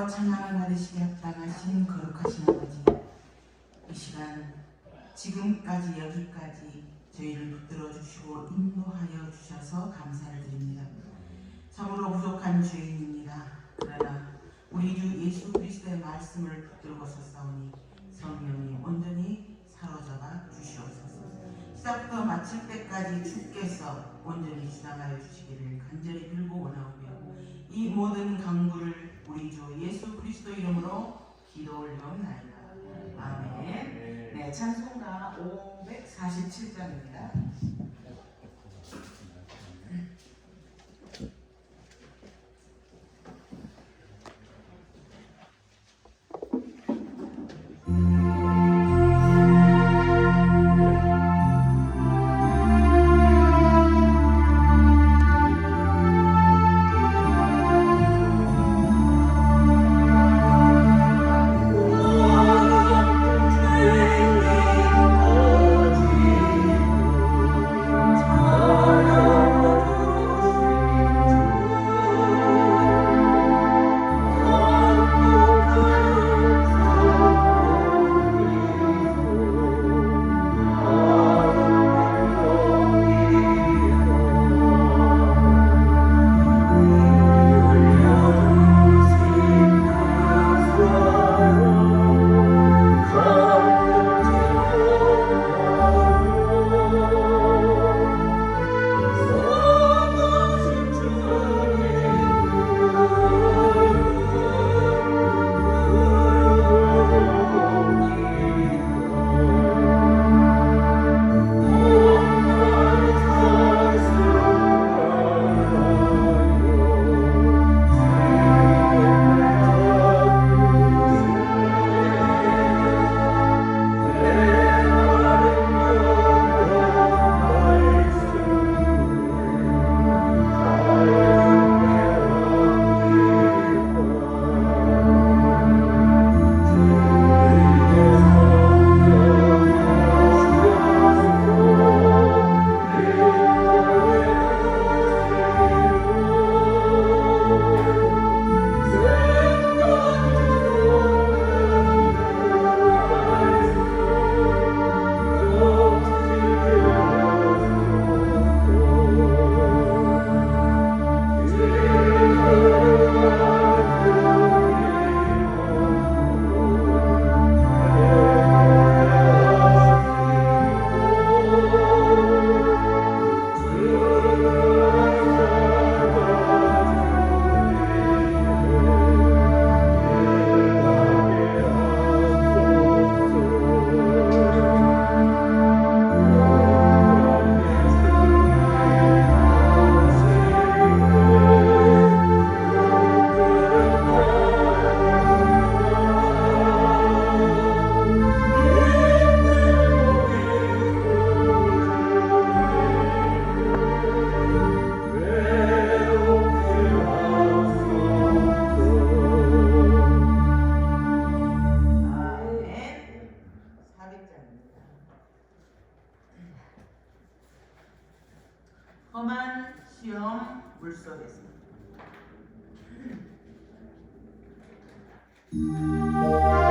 찬양을 받으시게 합당하신 거룩하신 아버지, 이 시간 지금까지 여기까지 저희를 붙들어 주시고 인도하여 주셔서 감사를 드립니다. 참으로 부족한 죄인입니다. 그러나 우리 주 예수 그리스도의 말씀을 붙들고 섰사오니 성령이 온전히 사로잡아 주시옵소서. 시작부터 마칠 때까지 주께서 온전히 주장하여 주시기를 간절히 빌고 원하오며, 이 모든 강구를 우리 주 예수 그리스도 이름으로 기도 올려옵나이다. 아멘. 네, 찬송가 547장입니다. 험한 시험 물속에서 Oh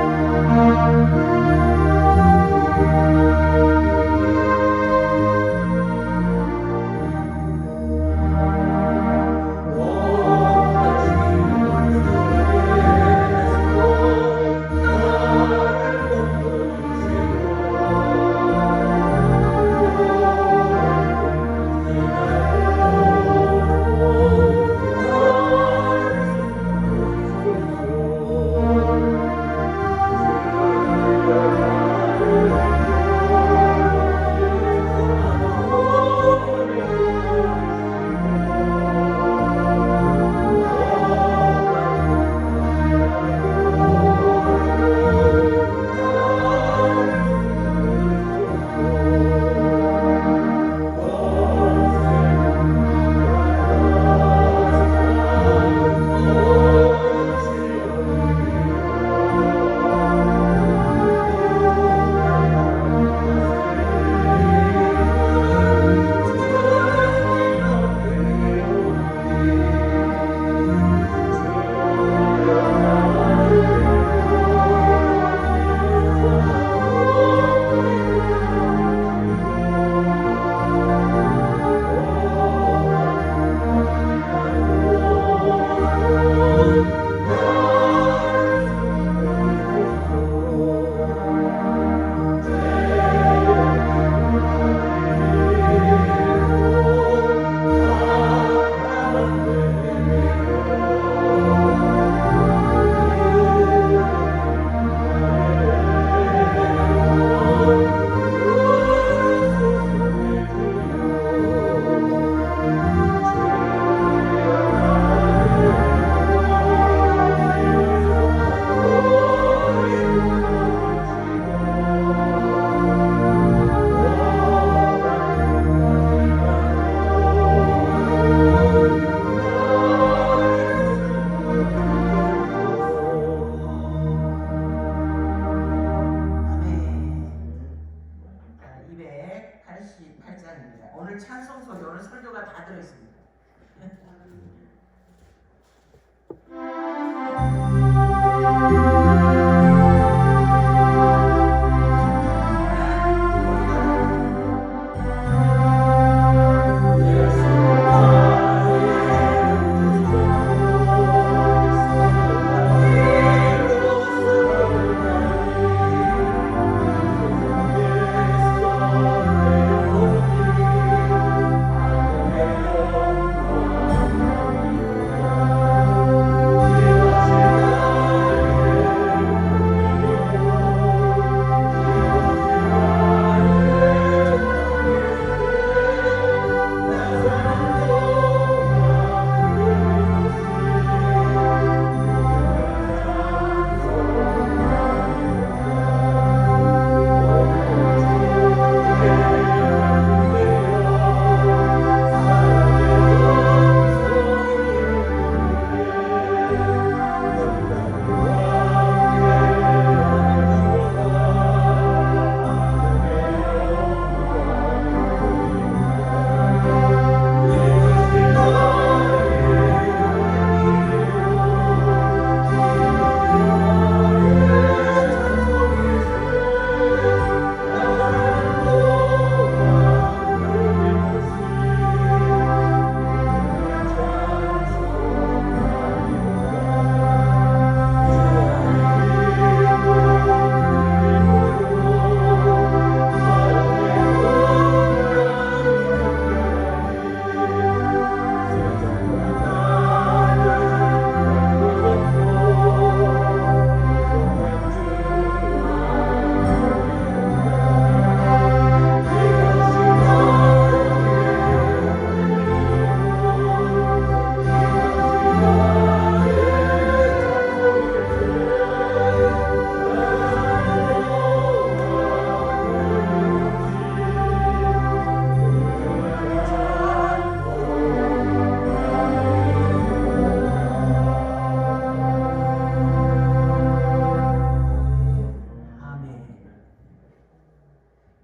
찬송소리 오늘 설교가 다 들어있습니다.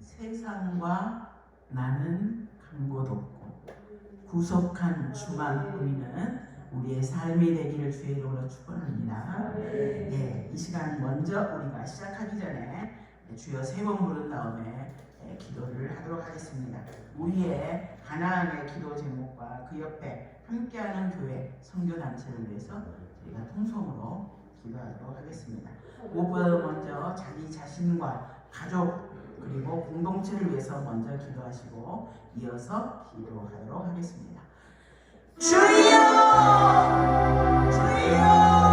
세상과 나는 간 곳 없고 구속한 주만 보이는 우리의 삶이 되기를 주의 이름으로 축원합니다. 예, 이 시간 먼저 우리가 시작하기 전에 주여 세 번 부른 다음에 기도를 하도록 하겠습니다. 우리의 가나안의 기도 제목과 그 옆에 함께하는 교회 선교단체를 위해서 저희가 통성으로 기도하도록 하겠습니다. 무엇보다 먼저 자기 자신과 가족 그리고 공동체를 위해서 먼저 기도하시고 이어서 기도하도록 하겠습니다. 주여! 주여!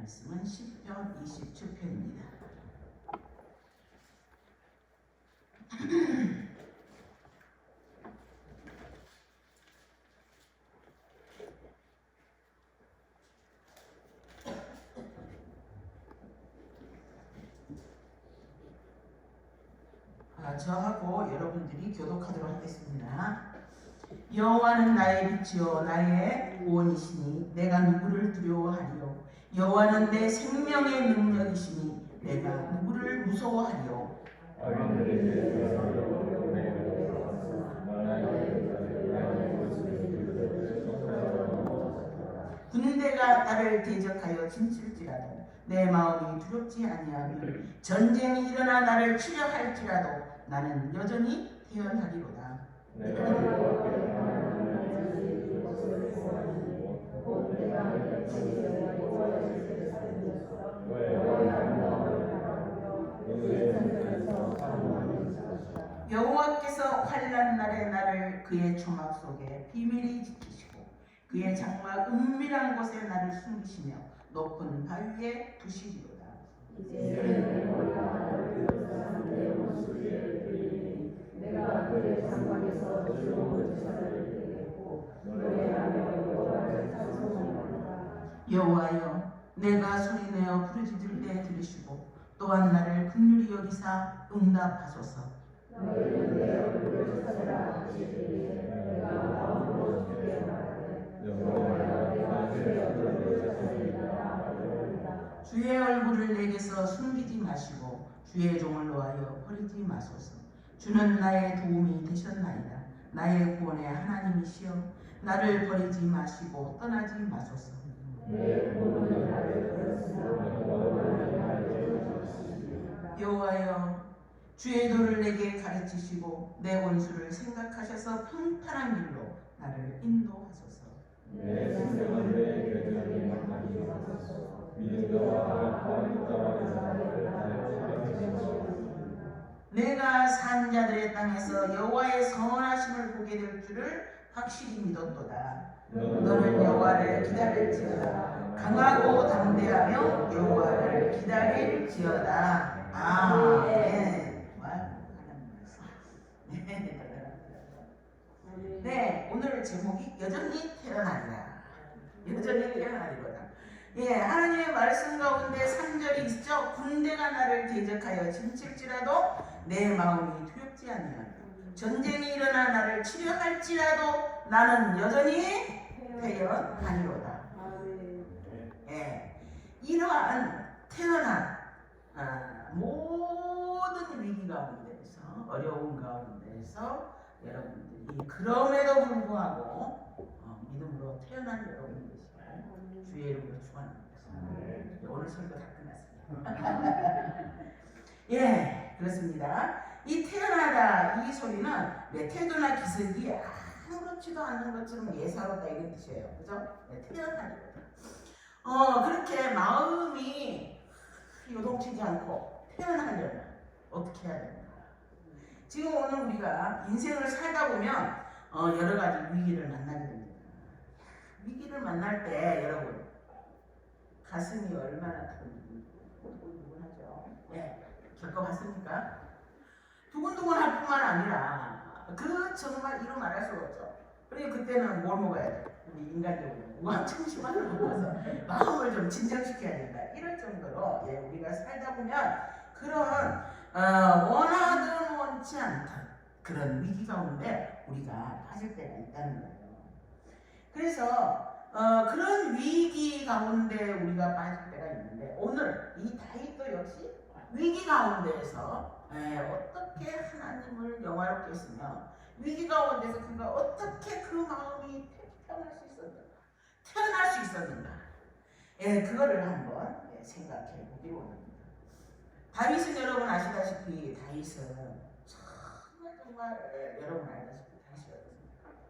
말씀은 시편 27편입니다. 저하고 여러분들이 교독하도록 하겠습니다. 여호와는 나의 빛이요 나의 구원이시니 내가 누구를 두려워하리요. 여호와는 내 생명의 능력이시니 내가 누구를 무서워하리요. 군대가 나를 대적하여 진칠지라도 내 마음이 두렵지 아니하며 전쟁이 일어나 나를 치려 할지라도 나는 여전히 태어나리로다. 여호와께서 환난 날에 나를 그의 주막 속에 비밀히 지키시고 그의 장막 은밀한 곳에 나를 숨기시며 높은 바위에 두시리로다. 내가 그의 장막에서 즐거운 제사를 드리겠고 노래하며 여호와를 찬송하리로다. 여호와여 내가 소리내어 부르짖을 때 들으시고 또한 나를 긍휼히 여기사 응답하소서. 너희는 내 얼굴을 찾으라 하시기에 내가 마음으로 주께 말하되 여호와여 내가 주의 얼굴을 찾으리라 하리로다. 주의 얼굴을 내게서 숨기지 마시고 주의 종을 놓아여 버리지 마소서. 주는 나의 도움이 되셨나이다. 나의 구원의 하나님이시여 나를 버리지 마시고 떠나지 마소서. 여호와여 주의 도를 내게 가르치시고 내 원수를 생각하셔서 평탄한 길로 나를 인도하소서. 내 생명을 내 결정에 맡기게 하소서. 믿음과 바른 자와 나를 가르치시옵소서. 내가 산 자들의 땅에서 여호와의 선하심을 보게 될 줄을 확실히 믿었도다. 너는 여호와를 기다릴지어다. 강하고 담대하며 여호와를 기다릴지어다. 아멘. 네, 오늘 제목이 여전히 태어나리라. 여전히 태어나리로다. 예, 하나님의 말씀 가운데 3절이 있죠. 군대가 나를 대적하여 진칠지라도 내 마음이 두렵지 아니하며 전쟁이 일어나 나를 치려 할지라도 나는 여전히 태어나리로다. 예, 이러한 태어난 모든 위기 가운데에서 어려운 가운데에서 여러분들이 그럼에도 불구하고 믿음으로 태어난 여러분들이 주의 이름으로 축원합니다. 오늘 설교 다 끝났습니다. 예, 그렇습니다. 이 태어나다 이 소리는 내 태도나 기색이 아무렇지도 않는 것처럼 예사롭다 이런 뜻이에요. 그죠? 네, 태어나다. 그렇게 마음이 요동치지 않고 태어나려면 어떻게 해야 됩니까? 지금 오늘 우리가 인생을 살다 보면 여러 가지 위기를 만나게 됩니다. 위기를 만날 때 여러분 가슴이 얼마나 두근두근하죠. 네, 겪어봤습니까? 두근두근할 뿐만 아니라 정말 이루 말할 수 없죠. 그리고 그때는 뭘 먹어야 돼? 우리 인간적으로 우황청심환을 먹어서 마음을 좀 진정시켜야 된다. 이럴 정도로 우리가 살다 보면 그런 원하든 원치 않던 그런 위기 가운데 우리가 빠질 때가 있다는 거예요. 그래서 그런 위기 가운데 우리가 빠질 때가 있는데 오늘 이 다윗도 역시 위기 가운데에서 어떻게 하나님을 영화롭게 했으며 위기 가운데서 그가 어떻게 그 마음이 태어날 수 있었는가 그거를 한번 생각해 보기로 합니다. 다윗은 여러분 아시다시피 다윗은 정말 여러분 알다시피 다윗이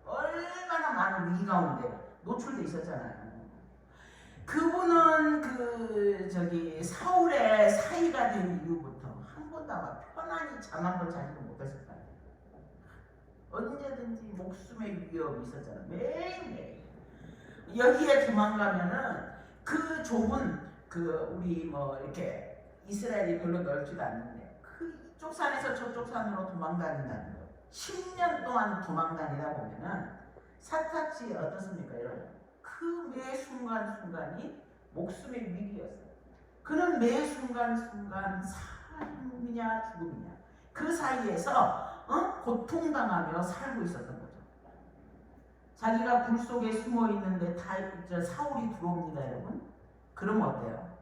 얼마나 많은 위기 가운데 노출돼 있었잖아요. 그분은 사울의 사이가 된 이후부터 한 번도 아마 편안히 잠 한 번 자지도 못했을 거예요. 언제든지 목숨의 위협이 있었잖아요. 매일매일. 여기에 도망가면은 그 좁은 우리 뭐 이렇게 이스라엘이 별로 넓지도 않는데 그쪽 산에서 저쪽 산으로 도망 다닌다는 거. 10년 동안 도망 다니다 보면은 사타치 어떻습니까, 여러분? 그 매 순간순간이 목숨의 위기였어요. 그는 매 순간순간 삶이냐 죽음이냐 그 사이에서 고통당하며 살고 있었던 거죠. 자기가 굴 속에 숨어 있는데 사울이 들어옵니다, 여러분. 그럼 어때요?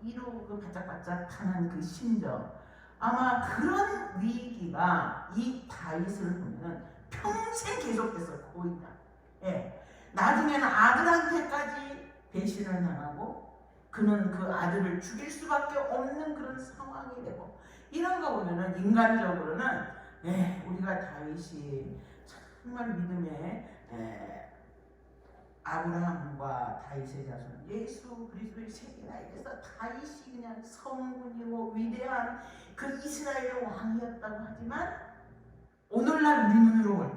이로 바짝바짝 타는 그 심정, 아마 그런 위기가 이 다윗을 보면은 평생 계속돼서 보인다. 예. 나중에는 아들한테까지 배신을 당하고 그는 그 아들을 죽일 수밖에 없는 그런 상황이 되고, 이런 거 보면은 인간적으로는 우리가 다윗이 정말 믿음의 아브라함과 다윗의 자손 예수 그리스도의 세계나 이래서 다윗이 그냥 성군이고 위대한 그 이스라엘의 왕이었다고 하지만 오늘날 우리 눈으로 볼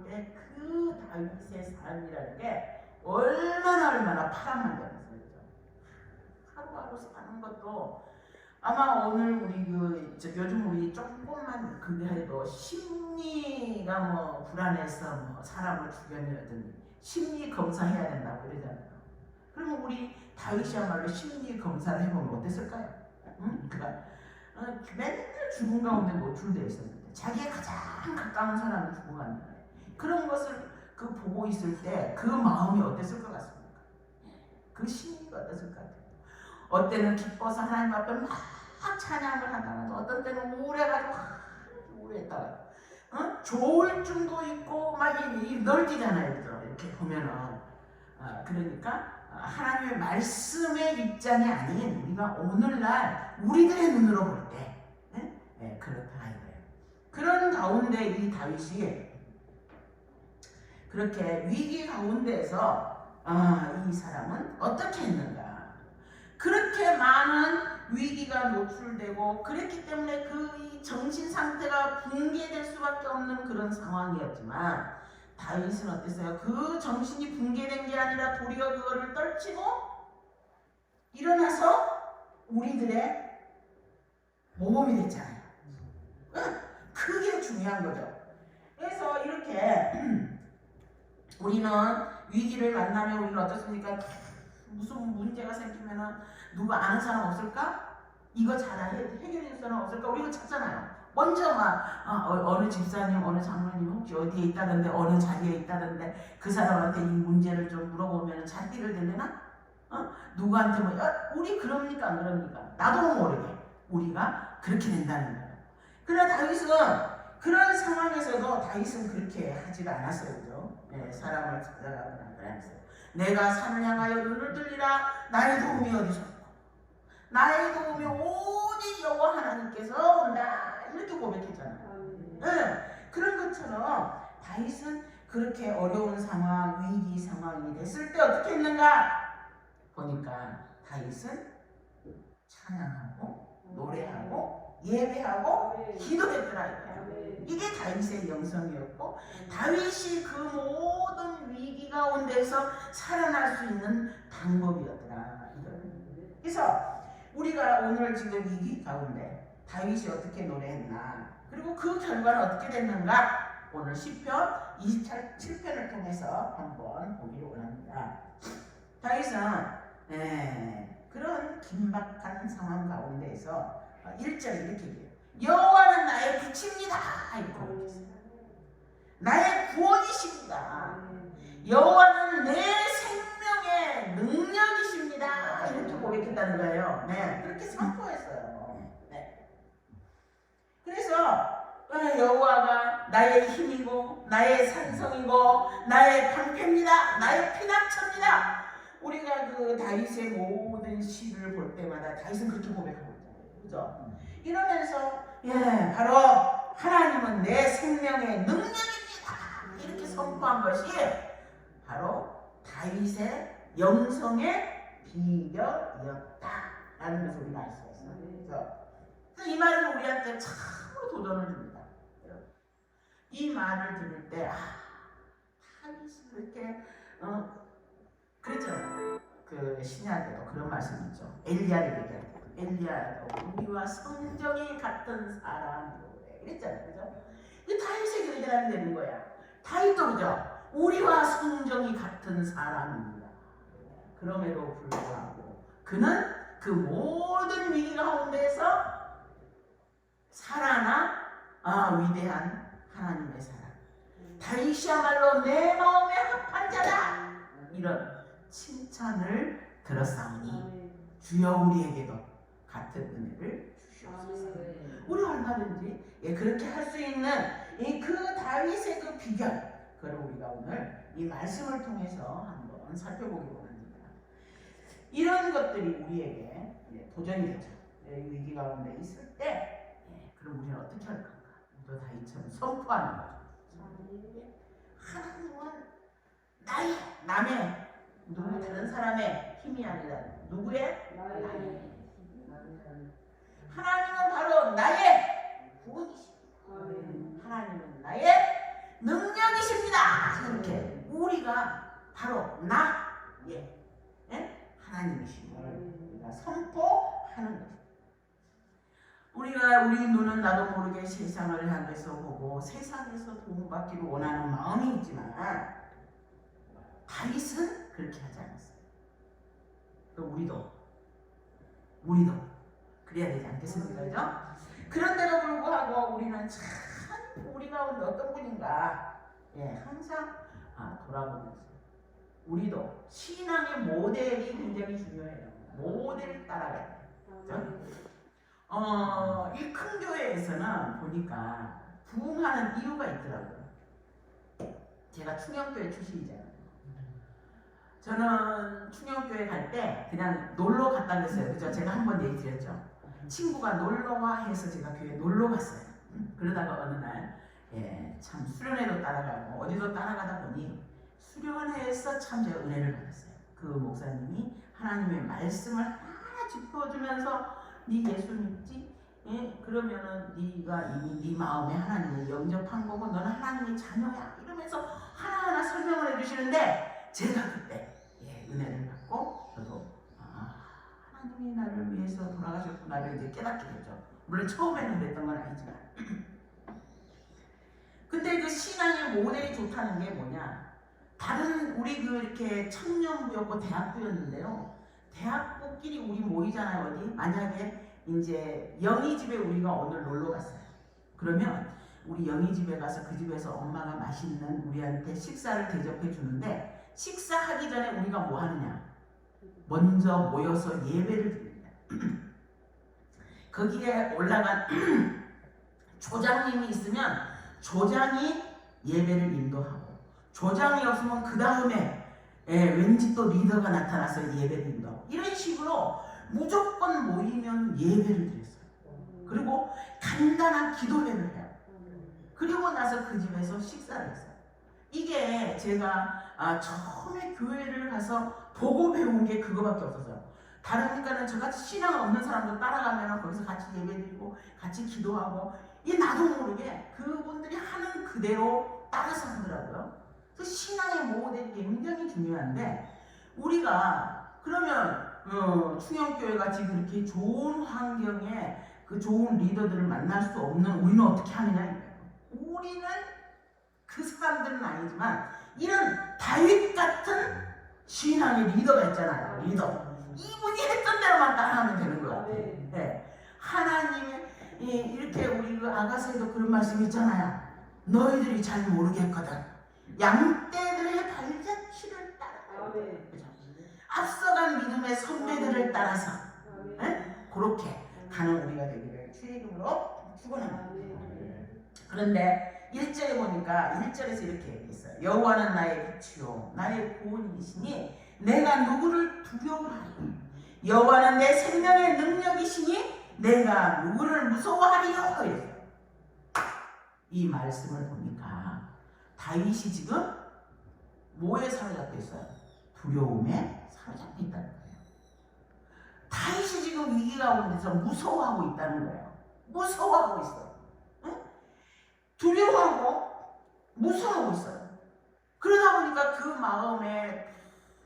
때 그 다윗의 삶이라는 게 얼마나 파란만장했어요. 하루하루 사는 것도 아마 오늘 우리 요즘 우리 조금만 그게 해도 심리가 뭐 불안해서 뭐 사람을 죽였냐든지 심리 검사해야 된다고 그러잖아요. 그러면 우리 다윗이야말로 심리 검사를 해보면 어땠을까요? 그러니까 맨날 죽음 가운데 노출되어 있었는데 자기의 가장 가까운 사람이 죽어간다. 그런 것을 보고 있을 때 그 마음이 어땠을 것 같습니까? 그 심리가 어땠을 것 같아요? 어때는 기뻐서 하나님 앞에 막 찬양을 하다가 어떤 때는 우울해가지고 우울했다가 조울증도 있고 막 널뛰잖아요. 그죠? 이렇게 보면은 그러니까 하나님의 말씀의 입장이 아닌 우리가 오늘날 우리들의 눈으로 볼 때 그렇다 이거예요. 그런 가운데 이 다윗이 그렇게 위기 가운데에서 이 사람은 어떻게 했는가? 그렇게 많은 위기가 노출되고 그랬기 때문에 이 정신 상태가 붕괴될 수밖에 없는 그런 상황이었지만 다윗은 어땠어요? 그 정신이 붕괴된 게 아니라 도리어 그거를 떨치고 일어나서 우리들의 모범이 됐잖아요. 그게 중요한 거죠. 그래서 이렇게 우리는 위기를 만나면 우리는 어떻습니까? 무슨 문제가 생기면은 누구 아는 사람 없을까? 이거 잘 해결해 줄 사람 없을까? 우리 이거 찾잖아요. 먼저 어느 집사님, 어느 장로님 혹시 어디에 있다던데, 어느 자리에 있다던데 그 사람한테 이 문제를 좀 물어보면 잔디를 들려나? 누구한테 우리 그럽니까 안 그럽니까? 나도 모르게 우리가 그렇게 된다는 거예요. 그러나 다윗은 그런 상황에서도 다윗은 그렇게 하지가 않았어요. 그죠? 사람을 찾아가거나 그랬어요. 내가 산을 향하여 눈을 들리라. 나의 도움이 어디서 온다? 나의 도움이 오직 여호와 하나님께서 온다. 이렇게 고백했잖아요. 그런 것처럼 다윗은 그렇게 어려운 상황, 위기 상황이 됐을 때 어떻게 했는가? 보니까 다윗은 찬양하고 노래하고 예배하고 기도했더라. 이게 다윗의 영성이었고 다윗이 그 모든 위기 가운데서 살아날 수 있는 방법이었더라. 그래서 우리가 오늘 지금 위기 가운데 다윗이 어떻게 노래했나, 그리고 그 결과는 어떻게 됐는가, 오늘 시편 27편을 통해서 한번 보기를 원합니다. 다윗은 그런 긴박한 상황 가운데에서 1절 이렇게 얘기해요. 여호와는 나의 빛입니다. 이렇게 나의 구원이십니다. 여호와는 내 생명의 능력이십니다. 이렇게 고백했다는 거예요. 그렇게 선포했어요. 그래서 여호와가 나의 힘이고 나의 산성이고 나의 방패입니다. 나의 피난처입니다. 우리가 그 다윗의 모든 시를 볼 때마다 다윗은 그렇게 고백하고 있잖아요. 그죠? 이러면서 바로 하나님은 내 생명의 능력입니다. 이렇게 선포한 것이 바로 다윗의 영성의 비결이었다라는 것을 우리가 알 수가 있어요. 그래서 이 말은 우리한테 참으로 도전을 줍니다. 이 말을 들을 때 다윗이 그렇게 그랬잖아요. 그 신약에도 그런 말씀이 있죠. 엘리야를 얘기할 때 엘리야도 우리와 성정이 같은 사람이고 그랬잖아요. 그죠? 이 다윗에게 얘기하면 되는 거야. 다윗도 그죠? 우리와 성정이 같은 사람입니다. 그럼에도 불구하고 그는 그 모든 위기 가운데서 살아나 위대한 하나님의 사람. 다윗이야말로 내 마음에 합한 자다. 이런 칭찬을 들었사오니 주여 우리에게도 같은 은혜를 주시옵소서. 우리 얼마든지 그렇게 할 수 있는 그 다윗의 그 비결, 그걸 우리가 오늘 이 말씀을 통해서 한번 살펴보기 원합니다. 이런 것들이 우리에게 도전이 되죠. 위기 가운데 있을 때 그럼 우리는 어떻게 할 건가? 또 다윗처럼 선포하는 거죠. 하나님은 나의, 남의, 누구 다른 사람의 힘이 아니라 누구의? 나의. 하나님은 바로 나의 구원이십니다. 하나님은 나의 능력이십니다. 이렇게 우리가 바로 하나님이심을 우리가 선포하는 거죠. 우리 눈은 나도 모르게 세상을 향해서 보고 세상에서 도움받기를 원하는 마음이 있지만 다윗은 그렇게 하지 않았어요. 또 우리도 그래야 되지 않겠습니까? 그죠? 그런데도 불구하고 우리는 참 우리가 어떤 분인가 항상 돌아보면서 우리도 신앙의 모델이 굉장히 중요해요. 모델을 따라가야 돼요. 이 큰 교회에서는 보니까 부흥하는 이유가 있더라고요. 제가 충영교회 출신이잖아요. 저는 충영교회 갈 때 그냥 놀러 갔다 그랬어요. 그죠? 제가 한번 얘기 드렸죠. 친구가 놀러와 해서 제가 교회에 놀러 갔어요. 그러다가 어느 날 참 수련회도 따라가고 어디도 따라가다 보니 수련회에서 참 제가 은혜를 받았어요. 그 목사님이 하나님의 말씀을 하나 짚어주면서 네 예수 믿지? 그러면은 네가 이미 네 마음에 하나님을 영접한 거고 너는 하나님의 자녀야 이러면서 하나하나 설명을 해주시는데 제가 그때 은혜를 받고 저도 하나님이 나를 위해서 돌아가셨구나를 이제 깨닫게 됐죠. 물론 처음에는 그랬던 건 아니지만 근데 그 신앙의 모델이 좋다는 게 뭐냐, 다른 우리 이렇게 청년부였고 대학부였는데요. 대학부끼리 우리 모이잖아요. 어디 만약에 이제 영희 집에 우리가 오늘 놀러 갔어요. 그러면 우리 영희 집에 가서 그 집에서 엄마가 맛있는 우리한테 식사를 대접해 주는데 식사하기 전에 우리가 뭐 하느냐, 먼저 모여서 예배를 드립니다. 거기에 올라간 조장님이 있으면 조장이 예배를 인도하고, 조장이 없으면 그 다음에 왠지 또 리더가 나타나서 예배를 인도하고, 이런 식으로 무조건 모이면 예배를 드렸어요. 그리고 간단한 기도회를 해요. 그리고 나서 그 집에서 식사를 했어요. 이게 제가 처음에 교회를 가서 보고 배운 게 그거밖에 없었어요. 다르니까는 저같이 신앙 없는 사람도 따라가면 거기서 같이 예배드리고 같이 기도하고, 이 나도 모르게 그분들이 하는 그대로 따라서 하더라고요. 그 신앙의 모델이 굉장히 중요한데, 우리가 그러면 충영교회가 지금 이렇게 좋은 환경에 그 좋은 리더들을 만날 수 없는 우리는 어떻게 하느냐. 우리는 그 사람들은 아니지만 이런 다윗 같은 신앙의 리더가 있잖아요. 리더. 이분이 했던 대로만 따라하면 되는 것 같아요. 하나님의 이렇게 우리 그 아가서에도 그런 말씀이 있잖아요. 너희들이 잘 모르겠거든. 양떼들의 발자취를 따라. 앞서간 믿음의 선배들을 따라서 그렇게 가는 우리가 되기를 주의 이름으로 축원합니다. 그런데 1절에 보니까 1절에서 이렇게 얘기했어요. 여호와는 나의 빛이요 나의 구원이시니 내가 누구를 두려워하리. 여호와는 내 생명의 능력이시니 내가 누구를 무서워하리요. 이 말씀을 보니까 다윗이 지금 뭐에 사로잡혀 있어요? 두려움에 사로잡혀 있다는 거예요. 다윗이 지금 위기 가운데서 무서워하고 있다는 거예요. 무서워하고 있어요. 두려워하고 무서워하고 있어요. 그러다 보니까 그 마음에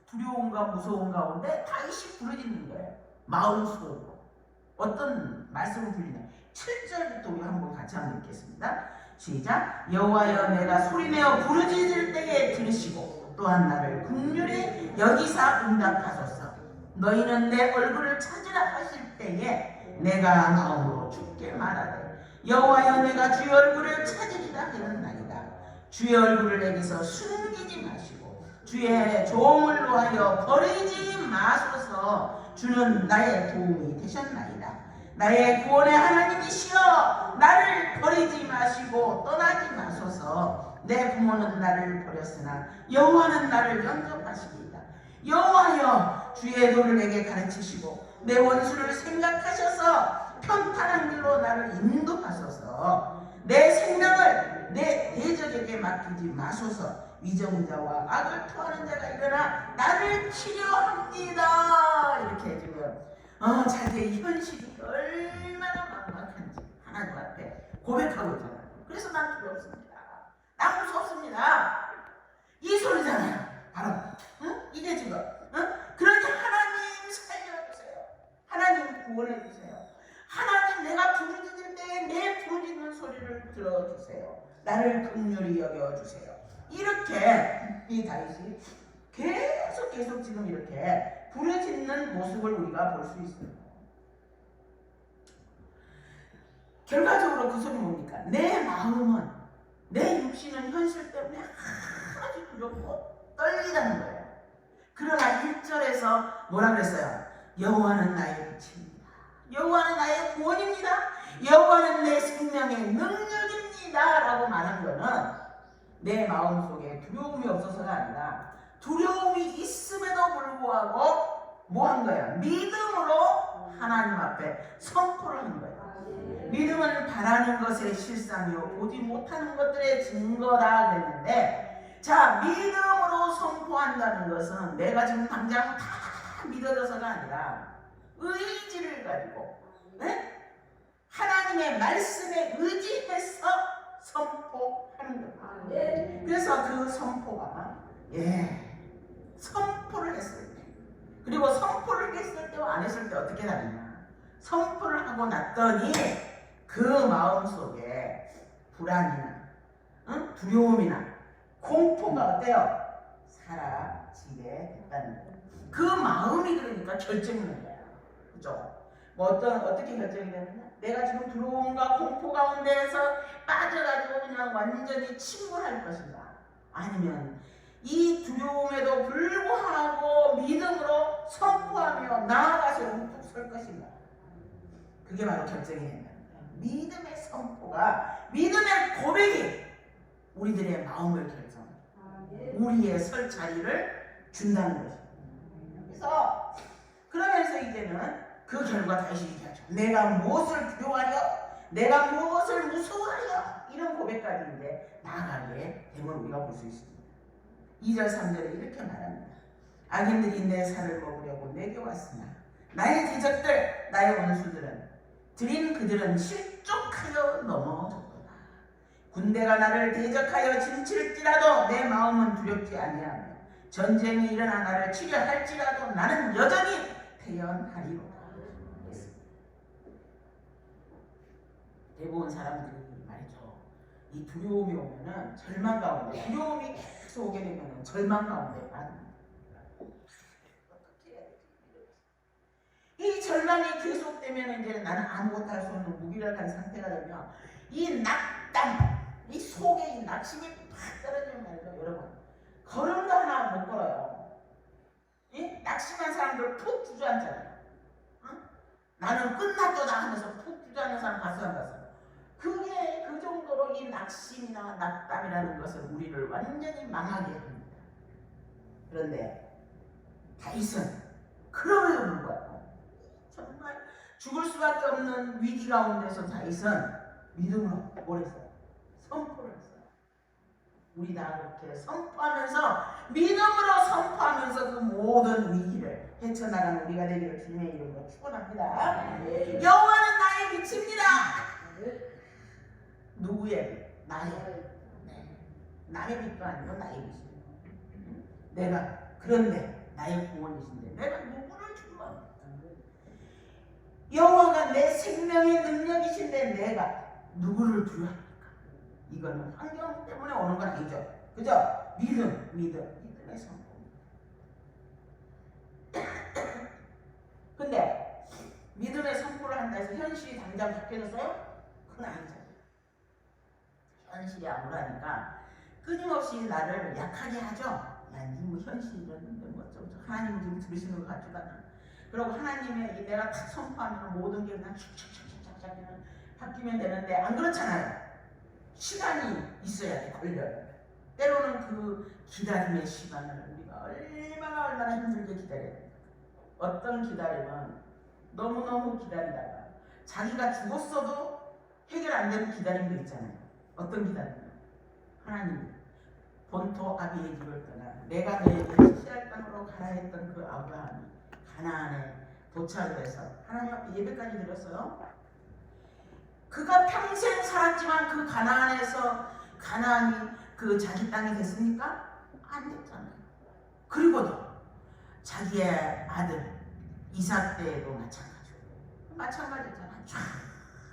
두려움과 공포가 무서운 가운데 다윗이 부르짖는 거예요. 마음속으로. 어떤 말씀을 드리냐. 7절부터 우리 한번 같이 한번 읽겠습니다. 시작. 여호와여 내가 소리내어 부르짖을 때에 들으시고 또한 나를 긍휼히 여기사 응답하소서. 너희는 내 얼굴을 찾으라 하실 때에 내가 마음으로 주께 말하되 여호와여 내가 주의 얼굴을 찾으리라 하였나이다. 주의 얼굴을 내게서 숨기지 마시고 주의 종을 놓하여 버리지 마소서. 주는 나의 도움이 되셨나이다. 나의 구원의 하나님이시여 나를 버리지 마시고 떠나지 마소서. 내 부모는 나를 버렸으나 여호와는 나를 영접하시리이다. 여호와여 주의 도를 내게 가르치시고 내 원수를 생각하셔서 평탄한 길로 나를 인도하소서. 내 생명을 내 대적에게 맡기지 마소서. 위정자와 악을 토하는 자가 일어나 나를 치려합니다. 이렇게 지금 자기의 현실이 얼마나 막막한지 하나님 앞에 고백하고 있잖아요. 그래서 난 두렵습니다. 난 무섭습니다. 이 소리잖아요. 바로 이게 지금 그러니 하나님 살려주세요. 하나님 구원해주세요. 하나님 내가 부르짖을 때에 내 부르짖는 소리를 들어주세요. 나를 긍휼히 여겨주세요. 이렇게 이 다윗이 계속 지금 이렇게 부르짖는 모습을 우리가 볼 수 있습니다. 결과적으로 그 소리 뭡니까? 내 마음은 내 육신은 현실 때문에 아주 두렵고 떨리다는 거예요. 그러나 1절에서 뭐라 그랬어요? 여호와는 나의 빛입니다. 여호와는 나의 구원입니다. 여호와는 내 생명의 능력입니다. 라고 말한 거는 내 마음속에 두려움이 없어서가 아니라 두려움이 있음에도 불구하고 뭐 한 거야? 믿음으로 하나님 앞에 선포를 한 거야. 믿음은 바라는 것의 실상이요 보지 못하는 것들의 증거다 그랬는데, 자, 믿음으로 선포한다는 것은 내가 지금 당장 다 믿어져서가 아니라 의지를 가지고 하나님의 말씀에 의지해서 선포하는 거예요. 그래서 그 선포가 선포를 했을 때, 그리고 선포를 했을 때와 안 했을 때 어떻게 다르냐. 선포를 하고 났더니 그 마음속에 불안이나 두려움이나 공포가 어때요? 사라지게 됐다는 거예요. 그 마음이 그러니까 결정하는 거야. 그죠? 뭐 어떻게 결정이 되느냐? 내가 지금 두려움과 공포 가운데에서 빠져가지고 그냥 완전히 침몰할 것인가? 아니면 이 두려움에도 불구하고 믿음으로 선포하며 나아가서 우뚝 설 것인가? 그게 바로 결정이 된다. 믿음의 선포가, 믿음의 고백이 우리들의 마음을 결정합니다. 우리의 설 자리를 준다는 것입니다. 그래서 그러면서 이제는 그 결과 다시 얘기하죠. 내가 무엇을 두려워하려? 내가 무엇을 무서워하려? 이런 고백까지인데 나아가게 됨을 우리가 볼 수 있습니다. 2절 3절에 이렇게 말합니다. 악인들이 내 살을 먹으려고 내게 왔으나 나의 대적들, 나의 원수들은 들인 그들은 실족하여 넘어졌도다. 군대가 나를 대적하여 진칠지라도 내 마음은 두렵지 아니하며 전쟁이 일어나 나를 치려 할지라도 나는 여전히 태연하리로다. 대부분 사람들이 말이죠. 이 두려움이 오면은 절망 가운데, 두려움이 계속 오게 되면은 절망 가운데 빠집니다. 이 절망이 계속되면 이제 나는 아무것도 할 수 없는 무기력한 상태가 되면 이 낙담, 이 속에 이 낙심이 팍 떨어지면 말이죠. 여러분, 걸음도 하나 못 걸어요. 낙심한 사람들 푹 주저앉잖아요. 나는 끝났도다 하면서 푹 주저앉는 사람 봤어요, 안 봤어요? 그게 그 정도로 이 낙심이나 낙담이라는 것은 우리를 완전히 망하게 합니다. 그런데 다윗은 그럼에도 불구하고 정말 죽을 수밖에 없는 위기 가운데서 다윗은 믿음으로 뭘 했어요? 선포를 했어요. 우리 다 그렇게 선포하면서, 믿음으로 선포하면서 그 모든 위기를 헤쳐나가는 우리가 되기를 주님의 이름으로 축원합니다. 여호와는 나의 빛입니다. 누구의 빛? 나의 빛. 남의 빛도 아니고 나의 빛입니다. 내가 그런데 나의 구원이신데 내가 누구를 두려워합니까? 여호와가 내 생명의 능력이신데 내가 누구를 두려워합니까? 이거는 환경 때문에 오는 건 아니죠. 그죠? 믿음의 선포. 근데 믿음의 선포를 한다 해서 현실이 당장 바뀌어졌어요? 그건 아니죠. 현실이 아무라니까 끊임없이 나를 약하게 하죠. 야, 니 뭐 현실이었는데 뭐 어쩌고 하나님 지금 들으시는 것 같지도 않아. 그리고 하나님의 내가 탁 선포하면 모든 게 그냥 촥촥촥촥 바뀌면 되는데 안 그렇잖아요. 시간이 있어야 돼. 걸려요. 때로는 그 기다림의 시간을 우리가 얼마나 힘들게 기다려야 돼. 어떤 기다림은 너무너무 기다리다가 자기가 죽었어도 해결 안 되는 기다림도 있잖아요. 어떤 기다림은 하나님 본토 아비의 집을 떠나 내가 너에게 지시할 땅으로 가라 했던 그 아브라함이 가나안에 도착을 해서 하나님 앞에 예배까지 드렸어요. 그가 평생 살았지만 그 가나안에서 가나안이 그 자기 땅이 됐습니까? 안 됐잖아요. 그리고도 자기의 아들 이삭 때에도 마찬가지잖아. 쫙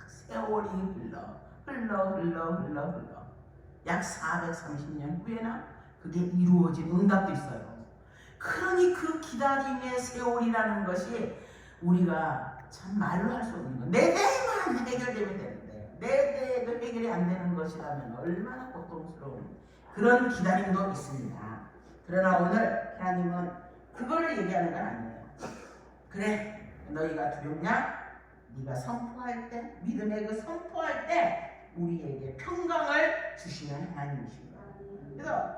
세월이 흘러 약 430년 후에나 그게 이루어진 응답도 있어요. 그러니 그 기다림의 세월이라는 것이 우리가 참 말로 할 수 없는 거. 내 대에만 해결되면 되는데 내 대에도 해결이 안 되는 것이라면 얼마나 고통스러운 그런 기다림도 있습니다. 그러나 오늘 하나님은 그걸 얘기하는 건 아니에요. 그래, 너희가 두렵냐? 네가 선포할 때, 믿음의 그 선포할 때 우리에게 평강을 주시는 하나님이십니다. 그래서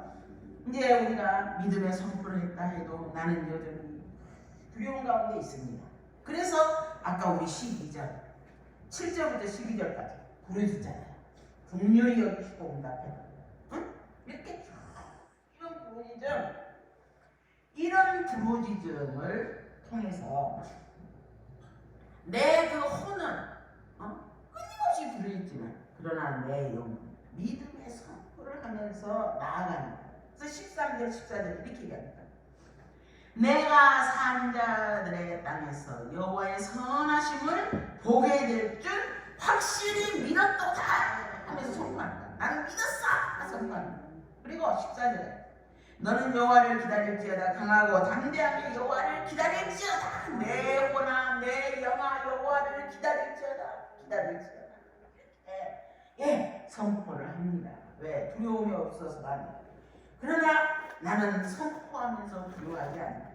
이제 우리가 믿음의 선포를 했다 해도 나는 여전히 두려운 가운데 있습니다. 그래서 아까 우리 12절, 7절부터 12절까지 부르짖잖아요. 긍휼히 여기시고 응답해라. 응? 이렇게 이런 부르짖음을 통해서 내 그 혼은 끊임없이 부르짖지만 그러나 내 영은 믿음의 선포를 하면서 나아가는 거예요. 그래서 13절 14절 이렇게 얘기합니다. 내가 산 자들의 땅에서 여호와의 선하심을 보게 될 줄 확실히 믿었도다 하면서 선포한다. 나는 믿었어! 선포한다. 그리고 14절에 너는 여호와를 기다릴지어다. 강하고 담대하게 여호와를 기다릴지어다. 내 혼아 내 영아 여호와를 기다릴지어다. 선포를 합니다. 왜? 두려움이 없어서가 아니라. 그러나 나는 선포하면서 두려워하지 않는다.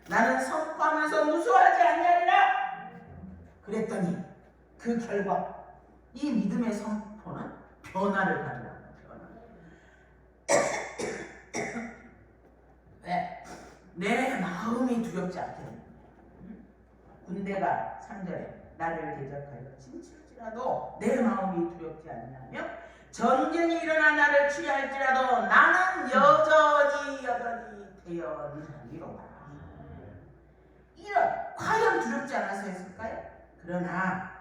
나는 선포하면서 무서워하지 않느니라. 그랬더니 그 결과 이 믿음의 선포는 변화를 가져옵니다. 왜? 내 마음이 두렵지 않게 됩니다. 군대가 3절에 나를 대적하여 침칠지라도 내 마음이 두렵지 않냐며 전쟁이 일어나 나를 취할지라도 나는 여전히 태연하리로다. 이런 과연 두렵지 않아서 했을까요? 그러나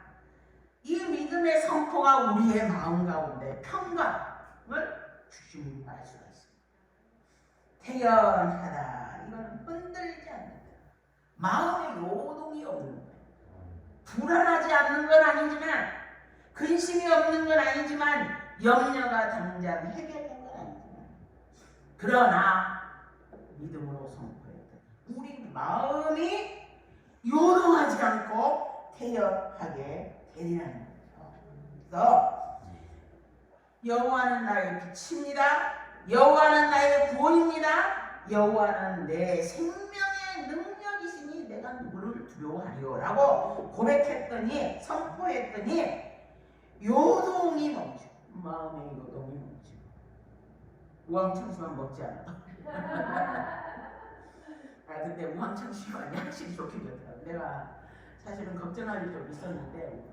이 믿음의 선포가 우리의 마음 가운데 평강을 주심을 알 수가 있습니다. 태연하다. 이건 흔들리지 않는다. 마음에 요동이 없는 거예요. 불안하지 않는 건 아니지만 근심이 없는 건 아니지만 염려가 당장 해결된 건 아니지만 그러나 믿음으로 선포했다. 우리 마음이 요동하지 않고 태연하게 되리라는 거예요. 그래서 여호와는 나의 빛입니다. 여호와는 나의 구원입니다. 여호와는 내 생명의 능력이시니 내가 누구를 두려워하리요 라고 고백했더니 선포했더니 요동이 멈추고 마음의 요동이 멈추고 우왕청수만 먹지 않아. 근데 우왕청수가 확실히 좋게 되더라고. 내가 사실은 걱정할 일이 좀 있었는데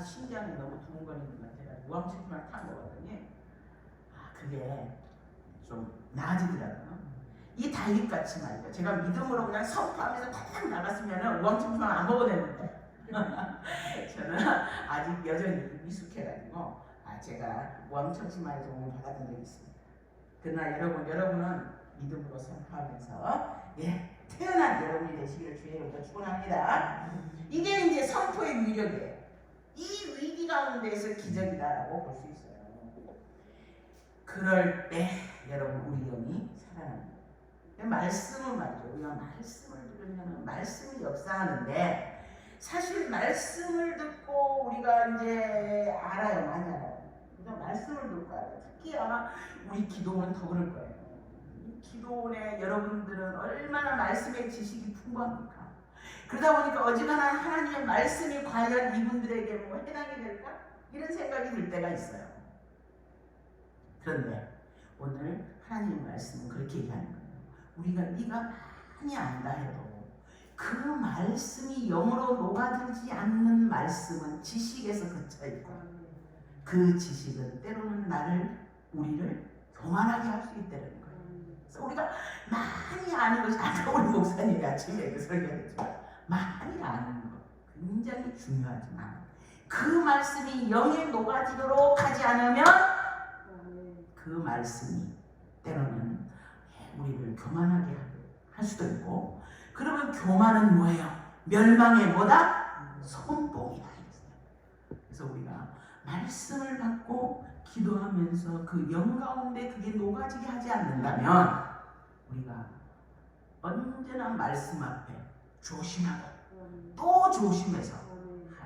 심장이 너무 두근거리는 것 같아요. 우왕청수만 타 먹었더니 그게 좀 나아지더라고요. 이 달립같이 말이죠. 제가 믿음으로 그냥 선포하면서 탁 나갔으면 우왕청수만 안 먹어도 되는데 저는 아직 여전히 미숙해가지고 제가 우왕청수만의 도움을 받았던 적이 있습니다. 그러나 여러분은 믿음으로 선포하면서 태어난 여러분이 되시기를 주의 이름으로 축원합니다. 이게 이제 선포의 위력이에요. 이 위기 가운데에서 기적이다라고 볼 수 있어요. 그럴 때 여러분 우리 영이 살아납니다. 말씀은 말이죠. 우리가 말씀을 들으면 말씀이 역사하는데 사실 말씀을 듣고 우리가 이제 알아요. 많이 알아요. 그래서 말씀을 듣고 알아요. 특히 아마 우리 기도원 더 그럴 거예요. 기도원에 여러분들은 얼마나 말씀의 지식이 풍부합니까? 그러다 보니까 어지간한 하나님의 말씀이 과연 이분들에게 뭐 해당이 될까? 이런 생각이 들 때가 있어요. 그런데 오늘 하나님의 말씀은 그렇게 얘기하는 거예요. 우리가 네가 많이 안다 해도 그 말씀이 영으로 녹아들지 않는 말씀은 지식에서 그쳐있고 그 지식은 때로는 우리를 교만하게 할 수 있다는 거예요. 그래서 우리가 많이 아는 것이 아까 우리 목사님이 아침에 설교했지만 많이 아는 것 굉장히 중요하지만 그 말씀이 영에 녹아지도록 하지 않으면 그 말씀이 때로는 우리를 교만하게 할 수도 있고 그러면 교만은 뭐예요? 멸망의 뭐다? 손목이다. 그래서 우리가 말씀을 받고 기도하면서 그 영 가운데 그게 녹아지게 하지 않는다면 우리가 언제나 말씀 앞에 조심하고 또 조심해서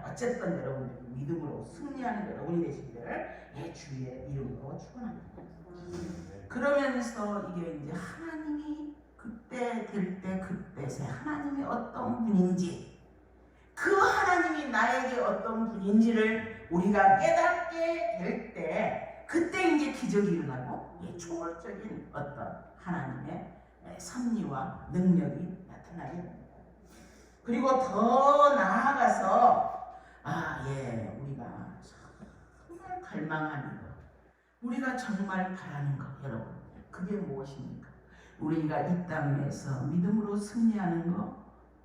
어쨌든 여러분들 믿음으로 승리하는 여러분이 되시기를 주의 이름으로 축원합니다. 그러면서 이게 이제 하나님이 그때 될 때 그때새 하나님이 어떤 분인지 그 하나님이 나에게 어떤 분인지를 우리가 깨닫게 될 때 그때 이제 기적이 일어나고 초월적인 어떤 하나님의 섭리와 능력이 나타나게 됩니다. 그리고 더 나아가서 우리가 정말 갈망하는 것, 우리가 정말 바라는 것, 여러분 그게 무엇입니까? 우리가 이 땅에서 믿음으로 승리하는 것,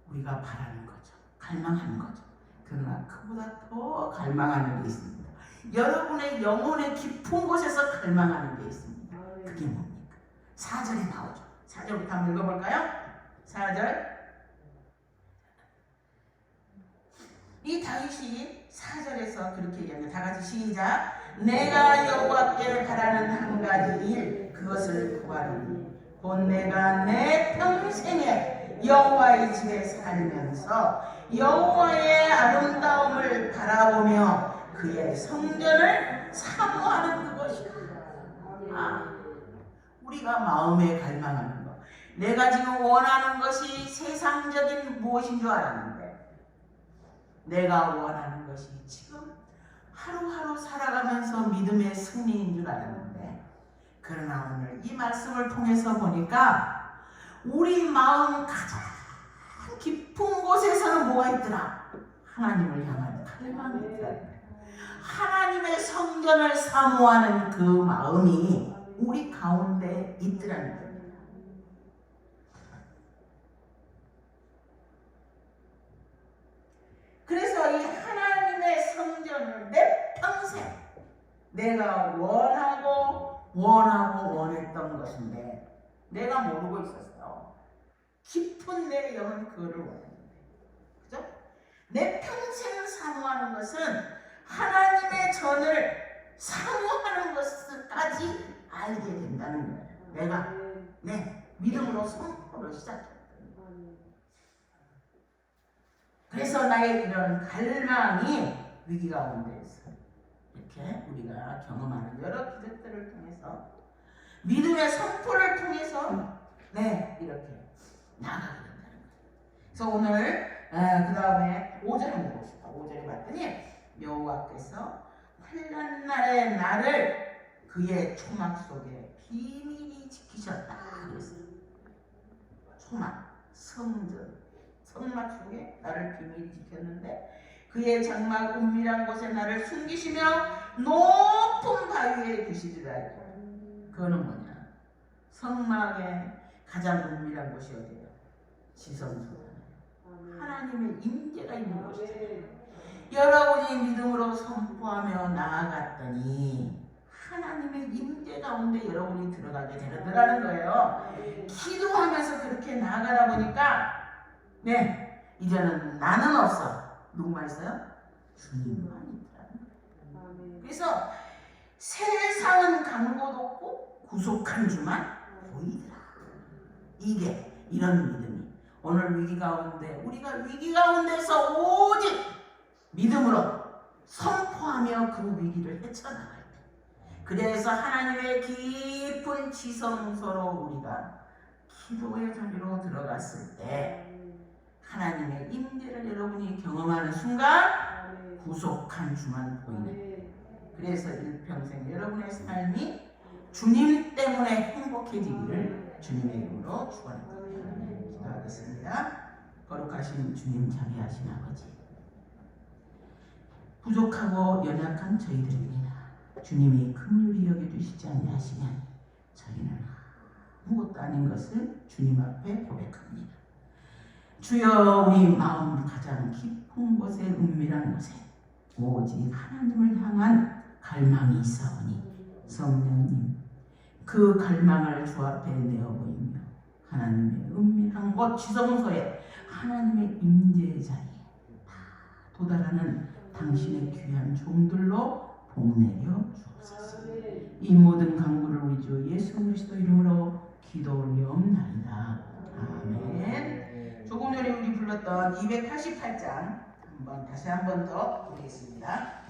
우리가 바라는 거죠. 갈망하는 거죠. 그러나 그보다 더 갈망하는 게 있습니다. 여러분의 영혼의 깊은 곳에서 갈망하는 게 있습니다. 그게 뭡니까? 4절에 나오죠. 4절부터 한번 읽어볼까요? 4절. 이 다윗이 4절에서 그렇게 얘기합니다. 다 같이 시작. 내가 여호와께 바라는 한 가지 일 그것을 구하리니 곧 내가 내 평생에 여호와의 집에 살면서 여호와의 아름다움을 바라보며 그의 성전을 사모하는 그것이다. 우리가 마음에 갈망하는 것. 내가 지금 원하는 것이 세상적인 무엇인 줄 알았는데 내가 원하는 것이 지금 하루하루 살아가면서 믿음의 승리인 줄 알았는데 그러나 오늘 이 말씀을 통해서 보니까 우리 마음 가장 깊은 곳에서는 뭐가 있더라? 하나님을 향한 갈망이 있더라. 하나님의 성전을 사모하는 그 마음이 우리 가운데 있더라는 거예요. 그래서 이 하나님의 성전을 내 평생 내가 원했던 것인데 내가 모르고 있었어요. 깊은 내 영은 그거를 원했는데, 그죠? 내 평생 사모하는 것은 하나님의 전을 사모하는 것까지 알게 된다는 거예요. 내가 믿음으로 선포를 시작했다. 그래서 나의 이런 갈망이 위기 가운데에서 이렇게 우리가 경험하는 여러 기적들을 통해서 믿음의 선포를 통해서 이렇게 나아가게 된다는 거예요. 그래서 오늘 그 다음에 5절 한번 봅시다. 5절에 봤더니 여호와께서 환난 날의 나를 그의 초막 속에 비밀히 지키셨다. 그랬어요. 초막, 성막 속에 나를 비밀히 지켰는데 그의 장막 은밀한 곳에 나를 숨기시며 높은 바위에 두시리라. 그거는 뭐냐? 성막의 가장 은밀한 곳이 어디예요? 지성소잖아요. 하나님의 임재가 있는 곳이잖아요. 여러분이 믿음으로 선포하며 나아갔더니 하나님의 임재 가운데 여러분이 들어가게 되더라는 거예요. 기도하면서 그렇게 나아가다 보니까 이제는 나는 없어. 누구만 있어요? 주님만 있더라는 거예요. 그래서 세상은 간 곳 없고 구속한 주만 보이더라. 이런 믿음이 오늘 위기 가운데 우리가 위기 가운데서 오직 믿음으로 선포하며 그 위기를 헤쳐나갈 때, 그래서 하나님의 깊은 지성소로 우리가 기도의 자리로 들어갔을 때 하나님의 임재를 여러분이 경험하는 순간 구속한 주만 보이는, 그래서 일평생 여러분의 삶이 주님 때문에 행복해지기를 주님의 이름으로 축원합니다. 기도하겠습니다. 거룩하신 주님, 자비하신 아버지, 부족하고 연약한 저희들입니다. 주님이 긍휼히 여겨주시지 아니하시면 저희는 아무것도 아닌 것을 주님 앞에 고백합니다. 주여, 우리 마음 가장 깊은 곳에, 은밀한 곳에 오직 하나님을 향한 갈망이 있사오니 성령님, 그 갈망을 주 앞에 내어 보이며 하나님의 은밀한 곳 지성소에 하나님의 임재의 자리에 다 도달하는 당신의 귀한 종들로 복내려 주옵소서. 이 모든 간구를 우리 주 예수 그리스도 이름으로 기도 올리옵나이다. 아멘. 조금 전에 우리 불렀던 288장 다시 한 번 더 보겠습니다.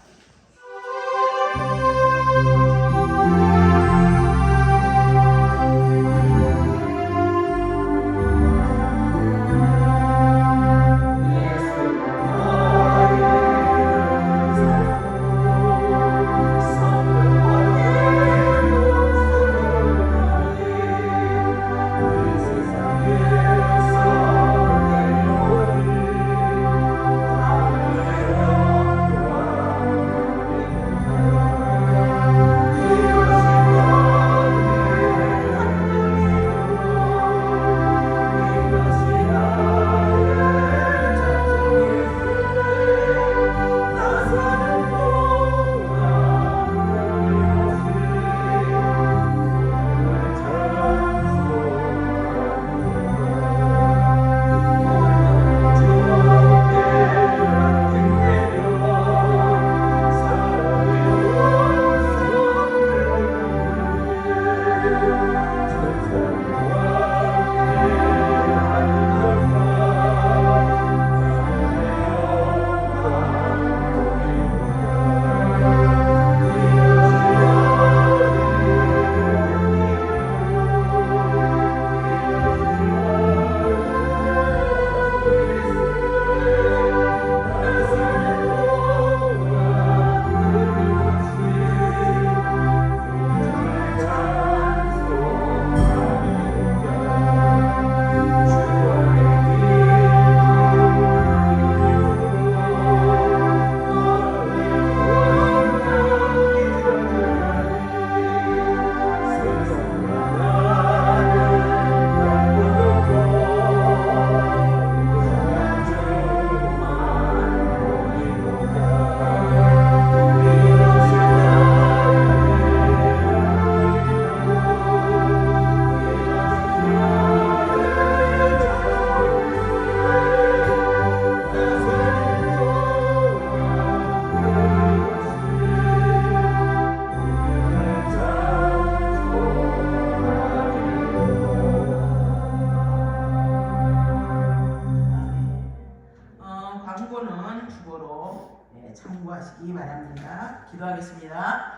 광고는 주보로 참고하시기 바랍니다. 기도하겠습니다.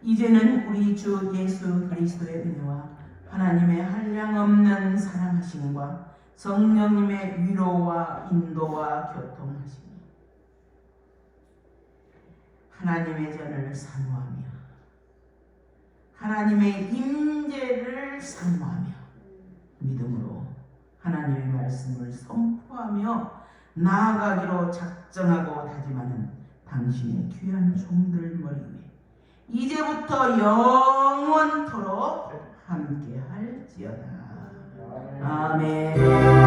이제는 우리 주 예수 그리스도의 은혜와 하나님의 한량없는 사랑하심과 성령님의 위로와 인도와 교통하심이 하나님의 전을 사모하며 하나님의 임재를 사모하며 믿음으로 하나님의 말씀을 선포하며 나아가기로 작정하고 다짐하는 당신의 귀한 종들 머리 위에 이제부터 영원토록 함께할지어다. 아멘.